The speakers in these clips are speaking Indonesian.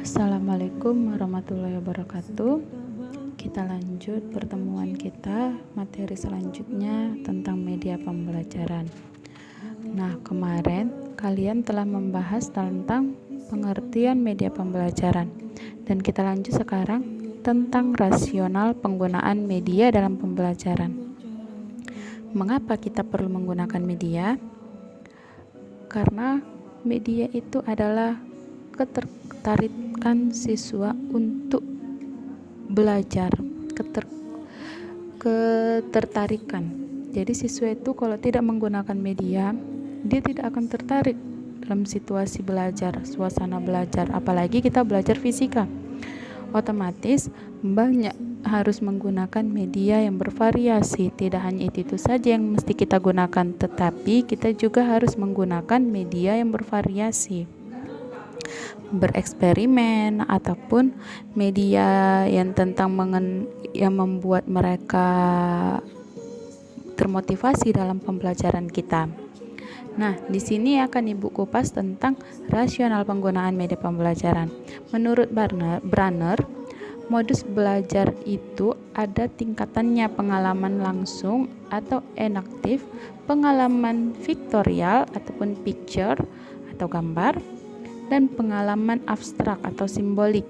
Assalamualaikum warahmatullahi wabarakatuh. Kita lanjut pertemuan kita, materi selanjutnya tentang media pembelajaran. Nah, kemarin kalian telah membahas tentang pengertian media pembelajaran, dan kita lanjut sekarang tentang rasional penggunaan media dalam pembelajaran. Mengapa kita perlu menggunakan media? Karena media itu adalah ketertarikan siswa untuk belajar, ketertarikan. Jadi siswa itu kalau tidak menggunakan media, dia tidak akan tertarik dalam situasi belajar, suasana belajar, apalagi kita belajar fisika. Otomatis banyak harus menggunakan media yang bervariasi. Tidak hanya itu saja yang mesti kita gunakan, tetapi kita juga harus menggunakan media yang bervariasi, bereksperimen ataupun media yang yang membuat mereka termotivasi dalam pembelajaran kita. Nah, di sini akan Ibu kupas tentang rasional penggunaan media pembelajaran. Menurut Branner, modus belajar itu ada tingkatannya: pengalaman langsung atau enaktif, pengalaman vektorial ataupun picture atau gambar, dan pengalaman abstrak atau simbolik.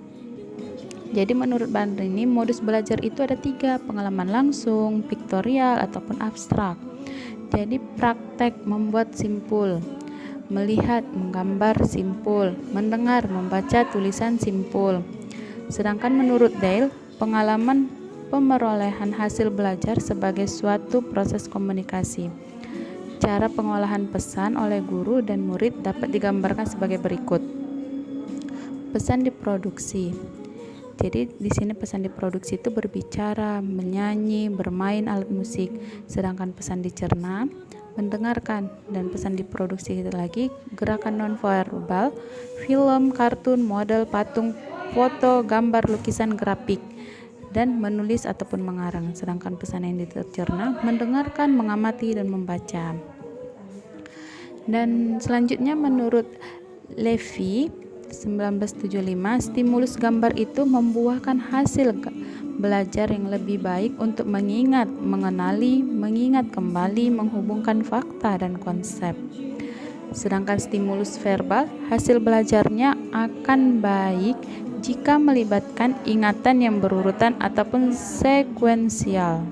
Jadi menurut Branner ini modus belajar itu ada 3, pengalaman langsung, vektorial ataupun abstrak. Jadi praktek membuat simpul, melihat menggambar simpul, mendengar membaca tulisan simpul. Sedangkan menurut Dale, pengalaman pemerolehan hasil belajar sebagai suatu proses komunikasi. Cara pengolahan pesan oleh guru dan murid dapat digambarkan sebagai berikut. Pesan diproduksi. Jadi di sini pesan diproduksi itu berbicara, menyanyi, bermain alat musik. Sedangkan pesan dicerna, mendengarkan, dan pesan diproduksi itu lagi gerakan nonverbal, film, kartun, model, patung, foto, gambar, lukisan, grafik, dan menulis ataupun mengarang. Sedangkan pesan yang dicerna, mendengarkan, mengamati, dan membaca. Dan selanjutnya menurut Levy 1975, stimulus gambar itu membuahkan hasil belajar yang lebih baik untuk mengingat, mengenali, mengingat kembali, menghubungkan fakta dan konsep. Sedangkan stimulus verbal, hasil belajarnya akan baik jika melibatkan ingatan yang berurutan ataupun sekuensial.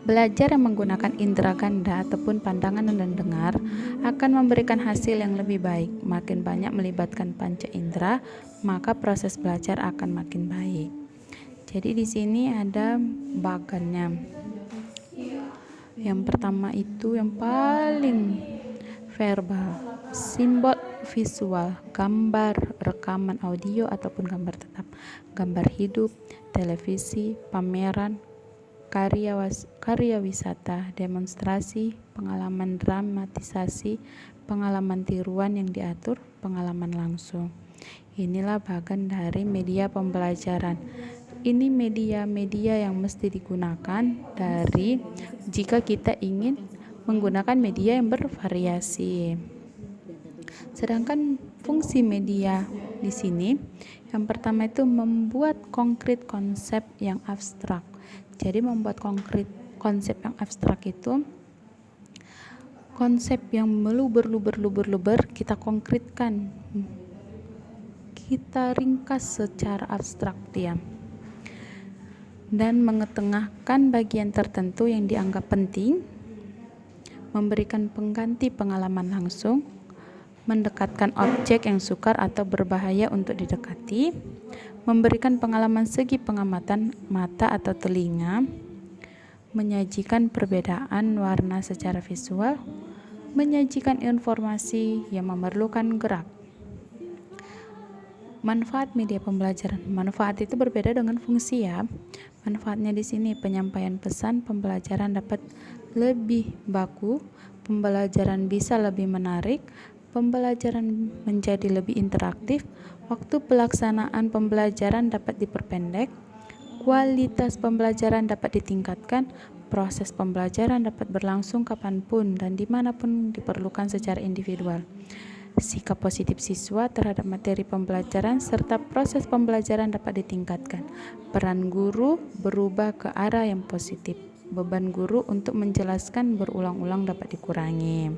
Belajar yang menggunakan indera ganda ataupun pandangan dan dengar akan memberikan hasil yang lebih baik. Makin banyak melibatkan panca indera, maka proses belajar akan makin baik. Jadi di sini ada bagannya. Yang pertama itu yang paling verbal, simbol visual, gambar, rekaman audio ataupun gambar tetap, gambar hidup, televisi, pameran, karya wisata, demonstrasi, pengalaman dramatisasi, pengalaman tiruan yang diatur, pengalaman langsung. Inilah bagian dari media pembelajaran. Ini media-media yang mesti digunakan dari jika kita ingin menggunakan media yang bervariasi. Sedangkan fungsi media di sini, yang pertama itu membuat konkret konsep yang abstrak. Jadi membuat konkret konsep yang abstrak itu konsep yang meluber kita konkretkan, kita ringkas secara abstrak dia, dan mengetengahkan bagian tertentu yang dianggap penting, memberikan pengganti pengalaman langsung, mendekatkan objek yang sukar atau berbahaya untuk didekati, memberikan pengalaman segi pengamatan mata atau telinga, menyajikan perbedaan warna secara visual, menyajikan informasi yang memerlukan gerak. Manfaat media pembelajaran. Manfaat itu berbeda dengan fungsi ya. Manfaatnya di sini penyampaian pesan pembelajaran dapat lebih baku, pembelajaran bisa lebih menarik, pembelajaran menjadi lebih interaktif, waktu pelaksanaan pembelajaran dapat diperpendek, kualitas pembelajaran dapat ditingkatkan, proses pembelajaran dapat berlangsung kapanpun dan dimanapun diperlukan secara individual. sikap positif siswa terhadap materi pembelajaran, serta proses pembelajaran dapat ditingkatkan. Peran guru berubah ke arah yang positif. Beban guru untuk menjelaskan berulang-ulang dapat dikurangi.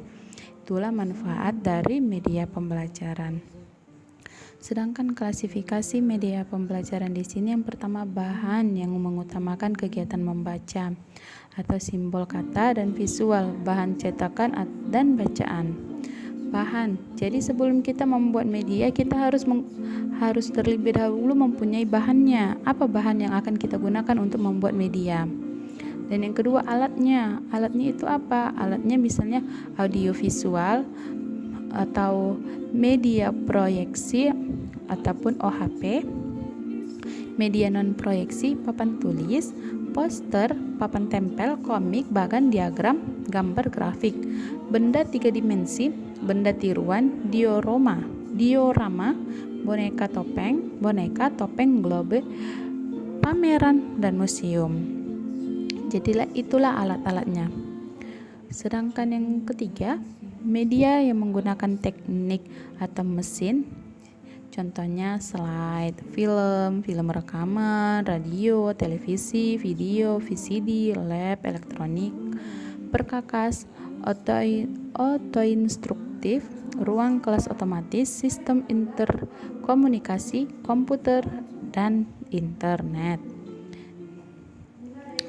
Itulah manfaat dari media pembelajaran. Sedangkan klasifikasi media pembelajaran di sini yang pertama bahan yang mengutamakan kegiatan membaca atau simbol kata dan visual, bahan cetakan dan bacaan. Bahan. Jadi sebelum kita membuat media, kita harus terlebih dahulu mempunyai bahannya. Apa bahan yang akan kita gunakan untuk membuat media? Dan yang kedua alatnya. Alatnya itu apa? Alatnya misalnya audiovisual atau media proyeksi ataupun OHP, media non proyeksi, papan tulis, poster, papan tempel, komik, bahkan diagram, gambar grafik, benda 3 dimensi, benda tiruan, diorama, boneka, topeng, globe, pameran, dan museum. Jadilah itulah alat-alatnya. Sedangkan yang ketiga, media yang menggunakan teknik atau mesin, contohnya slide, film rekaman, radio, televisi, video, VCD, lab, elektronik, perkakas, auto-instruktif, ruang kelas otomatis, sistem interkomunikasi, komputer, dan internet.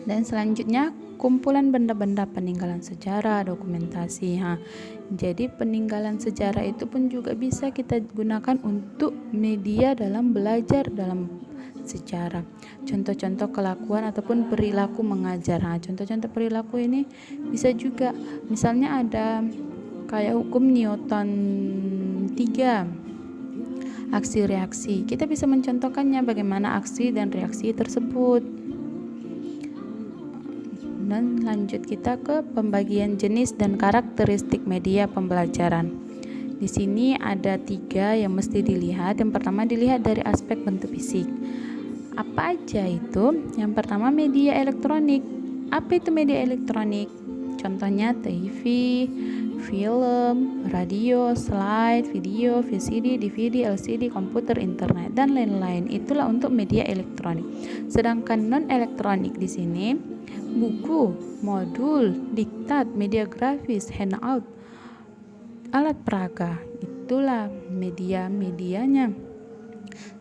Dan selanjutnya kumpulan benda-benda peninggalan sejarah, dokumentasi. Jadi peninggalan sejarah itu pun juga bisa kita gunakan untuk media dalam belajar dalam sejarah. Contoh-contoh kelakuan ataupun perilaku mengajar. Contoh-contoh perilaku ini bisa juga, misalnya ada kayak hukum Newton 3, aksi reaksi. Kita bisa mencontohkannya bagaimana aksi dan reaksi tersebut. Dan lanjut kita ke pembagian jenis dan karakteristik media pembelajaran. Di sini ada 3 yang mesti dilihat. Yang pertama dilihat dari aspek bentuk fisik. Apa aja itu? Yang pertama media elektronik. Apa itu media elektronik? Contohnya TV, film, radio, slide, video, VCD, DVD, LCD, komputer, internet, dan lain-lain. Itulah untuk media elektronik. Sedangkan non elektronik di sini buku, modul, diktat, media grafis, handout, alat peraga. Itulah media-medianya.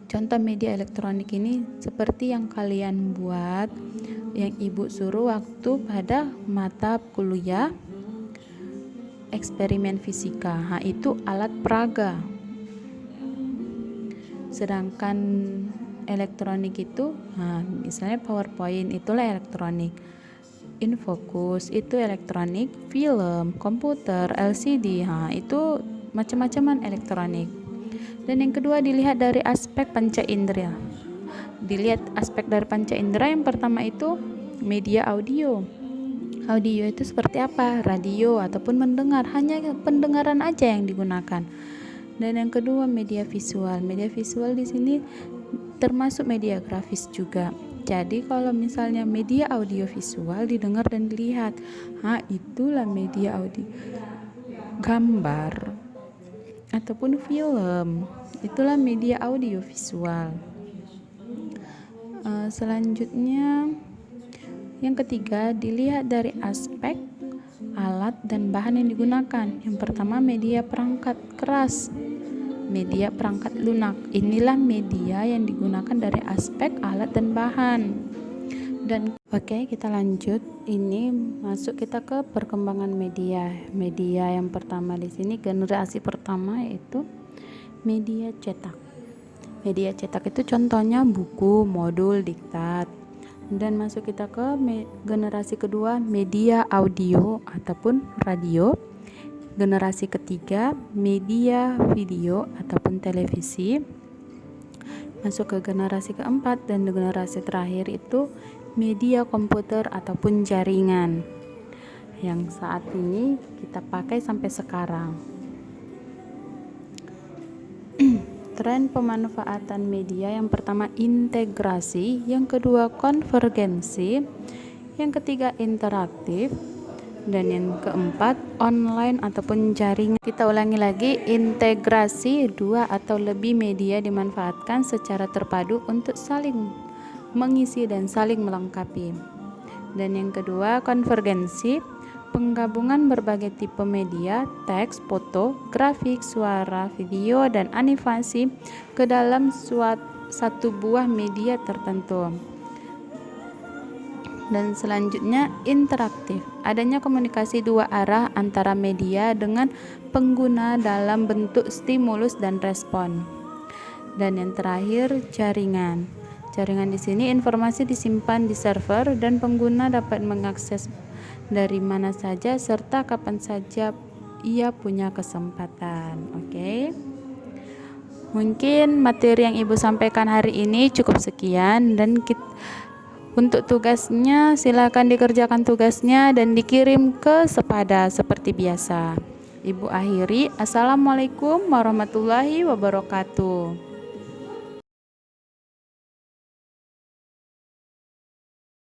Contoh media elektronik ini seperti yang kalian buat, yang ibu suruh waktu pada mata kuliah eksperimen fisika. Itu alat peraga. Sedangkan elektronik itu, misalnya PowerPoint, itulah elektronik. Infocus itu elektronik, film, komputer, LCD, itu macam-macaman elektronik. Dan yang kedua dilihat dari aspek panca indera. Dilihat aspek dari panca indera, yang pertama itu media audio. Audio itu seperti apa? Radio ataupun mendengar, hanya pendengaran aja yang digunakan. Dan yang kedua media visual. Media visual di sini termasuk media grafis juga. Jadi kalau misalnya media audio visual didengar dan dilihat, itulah media audio. Gambar ataupun film, itulah media audio visual. Selanjutnya yang ketiga dilihat dari aspek alat dan bahan yang digunakan. Yang pertama media perangkat keras, media perangkat lunak. Inilah media yang digunakan dari aspek alat dan bahan. Dan oke, kita lanjut. Ini masuk kita ke perkembangan media. Media yang pertama di sini, generasi pertama, yaitu media cetak. Media cetak itu contohnya buku, modul, diktat. Dan masuk kita ke generasi kedua, media audio ataupun radio. Generasi ketiga, media video ataupun televisi. Masuk ke generasi keempat dan generasi terakhir itu media komputer ataupun jaringan, yang saat ini kita pakai sampai sekarang. Tren pemanfaatan media, yang pertama integrasi, yang kedua konvergensi, yang ketiga interaktif, Dan yang keempat, online ataupun jaringan. Kita ulangi lagi, integrasi dua atau lebih media dimanfaatkan secara terpadu untuk saling mengisi dan saling melengkapi. Dan yang kedua, konvergensi, penggabungan berbagai tipe media, teks, foto, grafik, suara, video, dan animasi ke dalam satu buah media tertentu. Dan selanjutnya, interaktif, adanya komunikasi dua arah antara media dengan pengguna dalam bentuk stimulus dan respon. Dan yang terakhir, jaringan. Jaringan di sini informasi disimpan di server dan pengguna dapat mengakses dari mana saja serta kapan saja ia punya kesempatan. Oke. Mungkin materi yang Ibu sampaikan hari ini cukup sekian, dan untuk tugasnya silakan dikerjakan tugasnya dan dikirim ke Sepada seperti biasa. Ibu akhiri, Assalamualaikum warahmatullahi wabarakatuh.